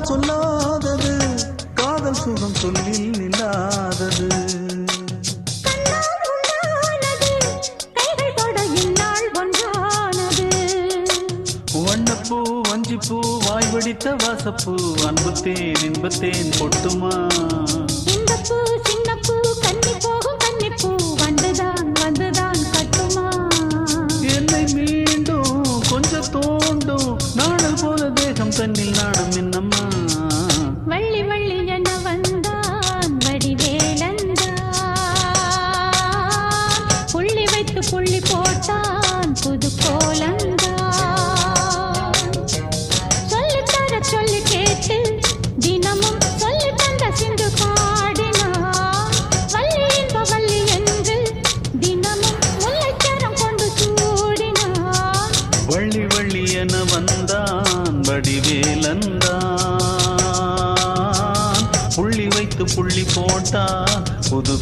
வார்த்தைகளால் சொல்லாதது காதல் சுகம் சொல்லில் நில்லாதது. வண்ணப்பூ வஞ்சிப்பூ வாய் வடித்த வாசப்பூ அன்புத்தேன் இன்பத்தேன் பொட்டுமா. இந்த பூ சின்ன பூ கன்னி போகும் கன்னிப்பூ வந்துதான் வந்துதான் கட்டுமா. என்னை மீண்டும் கொஞ்சம் தோண்டும் நாடல் போல தேகம் தன்னில் நாடம் என்னம்மா. வள்ளி வள்ளி என வந்தான் வடிவேலந்தான் புள்ளி வைத்து புள்ளி போட்டான் புது கோலந்தான். சொல்லி கேட்டு தினமும் சொல்லி தந்த சிந்து பாடினான் வள்ளி இன்ப வள்ளி என்று தினமும் முல்லைச்சரம் கொண்டு சூடினான். வள்ளி வள்ளி என வந்தான் வடிவேலந்தான் புள்ளி வைத்து புள்ளி போட்டான் புது